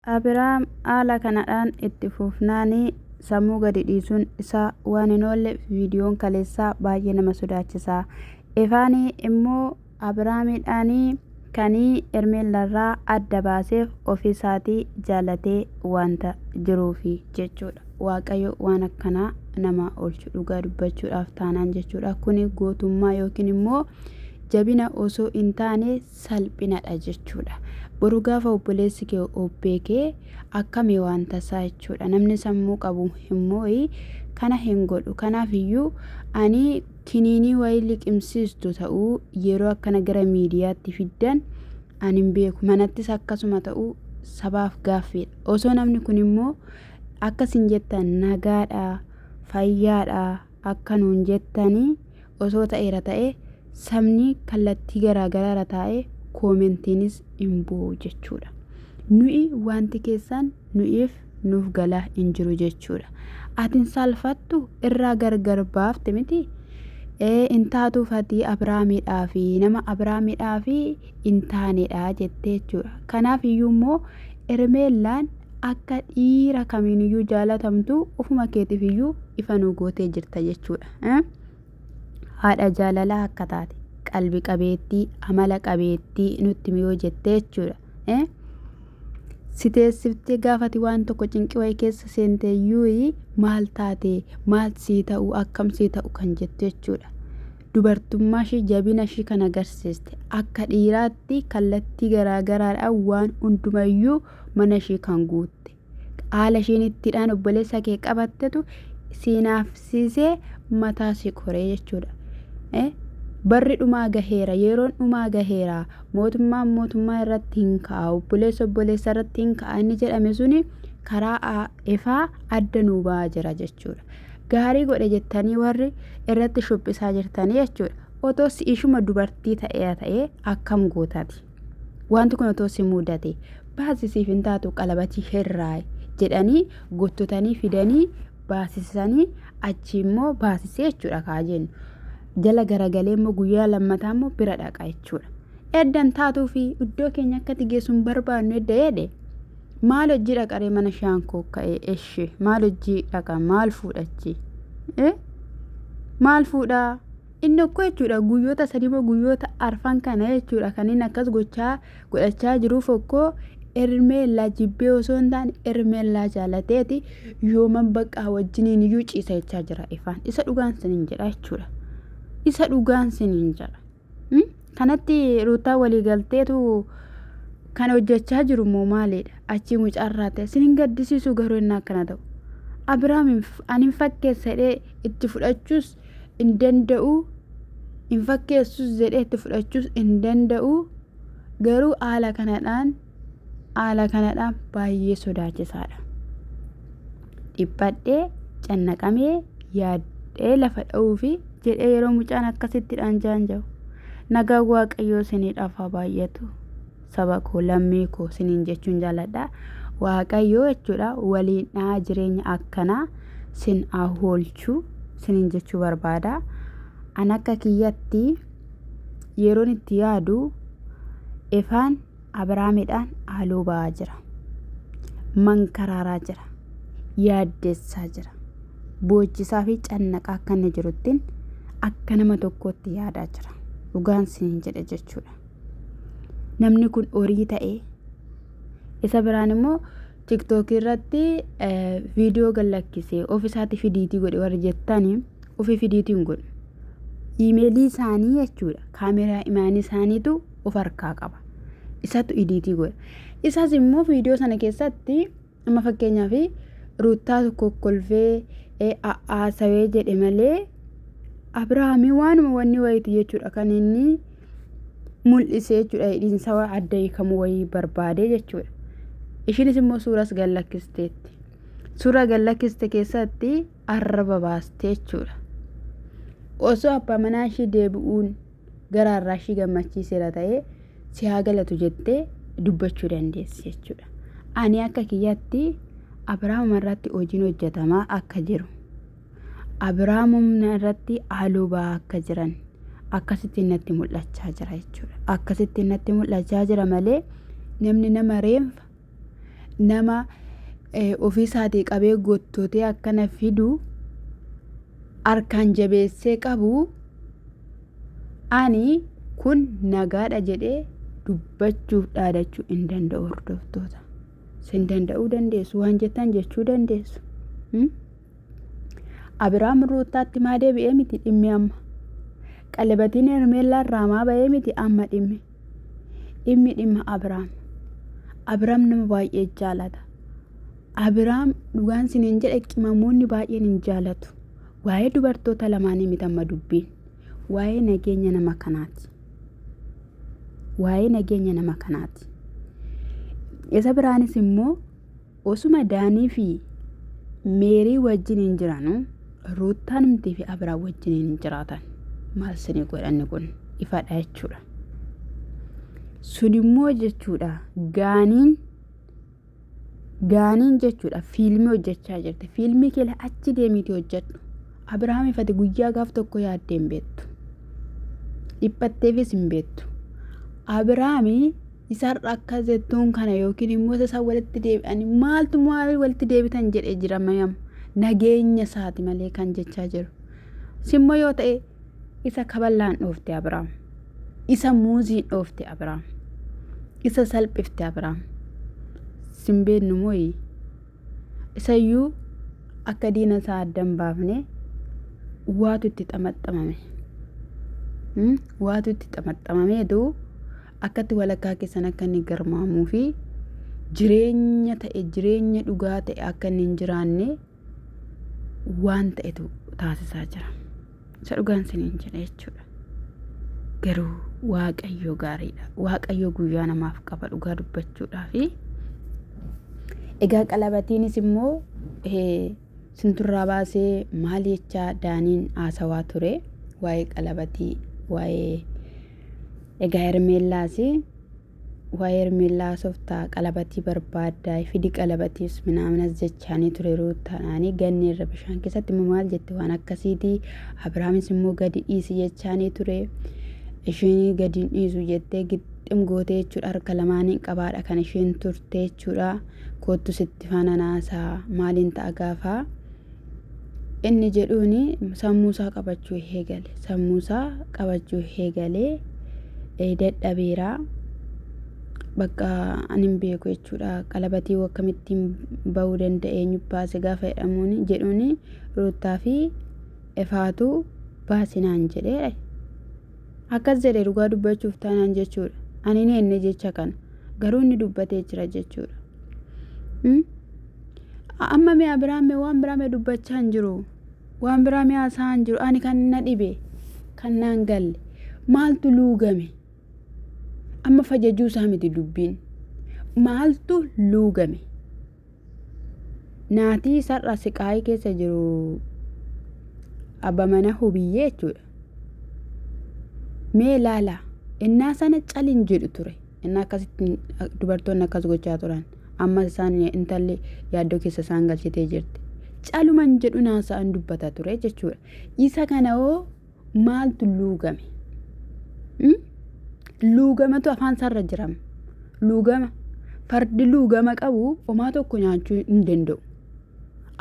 Abiraam haala kanadhaan itti fufnaanii sammuu gadi dhiisuun isaa waan hin oolle viidiyoon kaleessaa baay'ee nama sodaachisaa. Ifaanii immoo Abiraamidhaanii kanii Ermeellaarraa adda baaseef ofiisaatii jaalatee waanta jiruufi jechuudha. Waaqayyo waan akkanaa nama oolchu dhugaa dubbachuudhaaf taanaan jechuudha. Kuni gootummaa yookiin immoo jabina osoo hin taane salphinadha jechuudha. Boru gaafa obboleessi kee obbeekee akkamii waan tasaa jechuudha. Namni sammuu qabu immoo kana hin godhu. Kanaafiyyuu ani kiniinii wayii liqimsiistu ta'uu yeroo akkana gara miidiyaatti fiddan ani hin beeku. Manattis akkasuma ta'uu sabaaf gaaffiidha. Osoo namni kun immoo akkasin jettan nagaadha, fayyaadha akkanuun jettanii osoo ta'eera ta'e sabni kallattii garaagaraarra taa'ee koomentiinis hin bu'u jechuudha. Nuyi wanti keessan nuuf galaa hin jiru jechuudha. Atiin salphattu irraa gargar baafte miti. Intaatu fatii Abiraamidhaa fi nama Abiraamidhaa fi intaanedha jettee jechuudha. Kanaaf iyyuu immoo Ermeellaan akka dhiira kamiiniyyuu jaalatamtu ofuma keetiif iyyuu ifa nu gootee jirta jechuudha. Haadha jaalalaa akka taate qalbii qabeettii amala qabeettii nutti miyoo jettee jechuudha. Siteessiftee gaafati waan tokko cinqii wayii keessa seenteeyyuu maal taate maal sii ta'u akkam sii ta'u kan jette jechuudha. Dubartummaa ishii jabina ishii kan agarsiiste akka dhiiraatti kallattii garaagaraadhaan waan hundumayyuu mana ishii kan guutte. Haala ishiin ittidhaan obboleessa kee qabattetu siinaafsiisee mataa si koree jechuudha. Barri dhumaa gaheera, yeroon dhumaa gaheera, mootummaa irratti hin kaa'u, obboleessa irratti hin ka'a inni jedhame suni karaa ifaa adda nuu ba'aa jira jechuudha. Gaarii godhe jettanii warri irratti shubbisaa jirtanii jechuudha. Otoo ishuma dubartii ta'ee akkam gootaati. Wanti kun otoo si mudate baasisiif hin taatu qalabatii hirraa jedhanii gottotanii fidanii baasisanii achi immoo baasisee jechuudha kaajennu. Jala garagalee immoo guyyaa lammataa immoo bira dhaqa jechuudha. Eddan taatuu fi iddoo keenya akkatti geessuun barbaannu edda jedhe maal hojii dhaqaree mana shaankoo ka'ee ishee maal hojii dhaqa maal fuudhachi maal fuudhaa inni okko jechuudha. Guyyoota sadii moo guyyoota arfan kana jechuudha kan inni akkas godhachaa jiruuf okkoo Ermeellaa jibbee osoo hin taane Ermeellaa jaalateeti yooman baqqaa wajjiniin iyyuu ciisa jechaa jira ifaan. Isa dhugaan siniin jedha jechuudha. Isa dhugaan siniin jedha. Kanatti ruutaa walii galteetu kan hojjechaa jiru moo maalidha? Achii mucaarraa ta'e siniin gaddisiisu garuu inni akkana ta'u. Abiraam ani fakkeessa jedhee itti fudhachuus hin danda'u. Hin fakkeessus jedhee itti fudhachuus hin danda'u. Garuu haala kanadhaan baay'ee sodaachisaadha. Dhiphadhee cannaqamee yaaddee lafa dha'uu fi jedhee yeroo mucaan akkasittidhaan jaanja'u. Nagaa Waaqayyoo isiniidhaaf haa baay'atu. Saba koo lammii koo isiniin jechuun jaalladha. Waaqayyoo jechuudha waliin dhaa jireenya akkanaa sin haa oolchu isiniin jechuu barbaada. An akka kiyyatti yeroon itti yaadu ifaan Abiraamidhaan haaloo ba'aa jira. Mankaraaraa jira. Yaaddessaa jira. Boochisaa fi cannaqaa akka inni jiruttiin akka nama tokkotti yaadaa jira. Dhugaan siin jedhe jechuudha. Namni kun horii ta'ee isa biraan immoo tiktookii irratti viidiyoo gallakkisee ofiisaatti fidiitii godhe warri jettanii ofii fidiitiin godhu. Iimeelii isaanii jechuudha. Kaameraa imaanii isaaniitu of harkaa qaba. Isatu idiitii godha. Isaas immoo viidiyoo sana keessatti amma fakkeenyaaf ruutaa tokko kolfee haasawee jedhe malee Abiraamii waanuma wanni wayiiti jechuudha kan inni mul'isee jechuudha. Hidhiinsa adda hiikamu wayii barbaade jechuudha. Ishiinis immoo suuras gallakkisteetti. Suura gallakkiste keessatti arraba baaste jechuudha. Osoo abbaa manaa ishii deebi'uun garaarraa ishii gammachiiseera ta'ee si haa galatu jettee dubbachuu dandeessi jechuudha. Ani akka kiyyaatti Abiraam irratti hojiin hojjetamaa akka jiru. Abiraam irratti haaloo ba'aa akka jiran akkasitti natti mul'achaa jira jechuudha. Akkasitti natti mul'achaa jira malee namni nama reenfa nama ofii isaatii qabee gottotee akkana fidu harkaan jabeessee qabu ani kun nagaadha jedhee dubbachuuf dhaadachuu hin danda'u. Hordoftoota sin danda'uu dandeessu waan jettan jechuu dandeessu. Abiraam Ruutaatti maa deebi'ee miti dhimmi amma. Qalabatiin Hermeellaa irraa maa ba'ee miti amma dhimma Abiraam. Abiraam nama baay'ee jaalata. Abiraam dhugaan siniin jedhe qimamoonni baay'een hin jaalatu. Waa'ee dubartoota lamaanii miti amma dubbiin. Waa'ee nageenya nama kanaati. Waa'ee nageenya nama kanaati. Isa biraanis immoo osuma Daanii fi Meerii wajjin hin jiranu Ruutaan miti fi Abiraam wajjin hin jiraatan. Maal sinii godhanni kun ifadha jechuudha. Sun immoo jechuudha gaaniin jechuudha fiilmii hojjechaa jirti. Fiilmii keela achi deemiti hojjedhu. Abiraam ifate guyyaa gaaf tokko yaaddee hin beektu. Dhiphatteefis hin beektu. Abiraami isarra akka zettuun kana yookiin immoo isa walitti deebi'anii maal walitti deebitan jedhee jira mayam nageenya isaati malee kan jechaa jiru. Simmoo yoo ta'e isa kaballaan dhoofte Abiraam. Isa muuziin dhoofte Abiraam. Isa salphifte Abiraam. Simbeennu mooyi. Isayyuu akka diina isaa addan baafne waatu itti xamaxamame. Waatu itti xamaxamameetu akkatti walakkaa keessan akka inni garmaamuu fi jireenya dhugaa ta'e akka inni hin jiraanne waan ta'etu taasisaa jira. Isa dhugaan siniin jedha jechuudha. Garuu Waaqayyo gaariidha. Waaqayyo guyyaa namaaf qaba dhugaa dubbachuudhaaf. Egaa qalabatiinis immoo sinturraa baasee maal jechaa Daaniin haasawaa ture waa'ee qalabatii waa'ee egaa Hermeellaa softaa qalabatii barbaaddaa fidi qalabatiis minaaminas jechaanii ture Ruutaanii ganni irra bishaan keessatti immoo maal jette waan akkasiitii. Abiraamis immoo gadi dhiisi jechaanii ture. Isheen gadi dhiisu jettee gixxim gootee jechuudha. Harka lamaaniin qabaadha kan isheen turte jechuudha. Kottu sitti faana naasaa maaliin ta'a gaafaa inni jedhuuni sammuusaa qabachuu eegalee dadhabeeraa bakka ani hin beeku jechuudha. Qalabatii akkamittiin bahuu danda'e eenyu baase gaafa jedhamuuni jedhuuni Ruutaa fi Efaatu baasinaan jedhee akkas jedhee dhugaa dubbachuuf taanaan jechuudha. Ani ni inni jecha kana garuu inni dubbatee jira jechuudha. Amma mee Abiraam waan biraame dubbachaa hin jiru. Waan biraame haasaa hin jiru. Ani kan na dhibe kan naan galle maaltu luugame. Amma fajajuu isaa miti dubbiin. Maaltu luugame. Naatii sarara siqaayii keessa jiru abba mana hubiyyee jechuudha. Mee laala innaa sana calin jedhu ture. Innaa akkasitti dubartoonni akkas gochaa turan. Amma isaan intalli yaaddoo keessa isaan galchitee jirti. Caluman jedhu naasa'an dubbata ture jechuudha. Isa kana hoo maaltu luugame? Luugamatu afaan sarra jirama. Luugama fardi luugama qabu homaa tokko nyaachuu hin danda'u.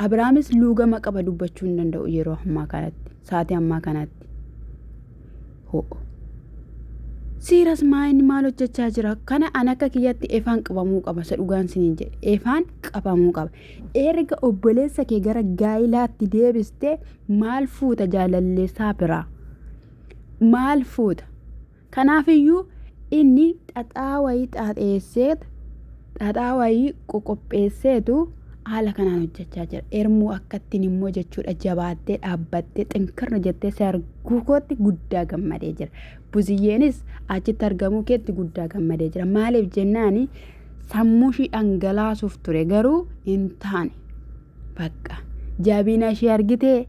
Abiraamis luugama qaba dubbachuu hin danda'u yeroo ammaa kanatti sa'aatii ammaa kanatti. Siiras maal hojjechaa jira kana an akka kiyyatti Efaan qabamuu qaba. Isa dhugaan siniin jedhe Efaan qabamuu qaba. Erga obboleessa kee gara gaayilaatti deebiste maal fuuta jaalalleessaa biraa maal fuuta. Kanaafiyyuu inni xaxaa wayii qoqopheesseetu haala kanaan hojjechaa jira. Ermuu akkattiin immoo jechuudha jabaattee dhaabbattee xinkirna jettee sarguu kootti guddaa gammadee jira. Buziyyeenis achitti argamuu keetti guddaa gammadee jira. Maaliif jennaani sammuu ishii dhangalaasuuf ture garuu hin taane. Bakka jabina ishee argitee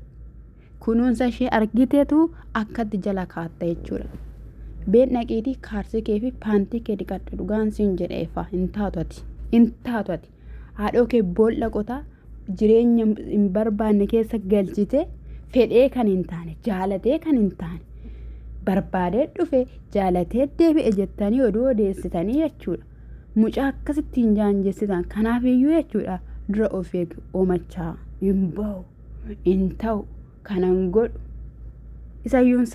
kunuunsa ishee argiteetu akkatti jala kaatta jechuudha. Been dhaqiitii kaarsii kee fi paantii kee dhiqadhu dhugaan siin jedheefa hin taatu ati. Haadhoo kee boolla qotaa jireenya hin barbaanne keessa galchite fedhee kan hin taane jaalatee kan hin taane barbaadee dhufe jaalatee deebi'e jettanii oduu odeessitanii jechuudha. mucaa akkasittiin jaanjessitan kanaafiyyuu jechuudha dura of eegu oomachaa hin ba'u hin ta'u kanan godhu isayyuun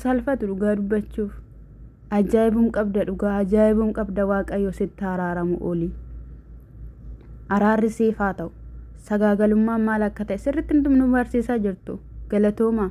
salphatu dhugaa dubbachuuf ajaa'ibuun qabda dhugaa ajaa'ibuun qabda waaqayyo sitti araaramu oli araarri siif haa ta'u sagaagalummaan maal akka ta'e sirritti nu barsiisaa jirtu galatooma.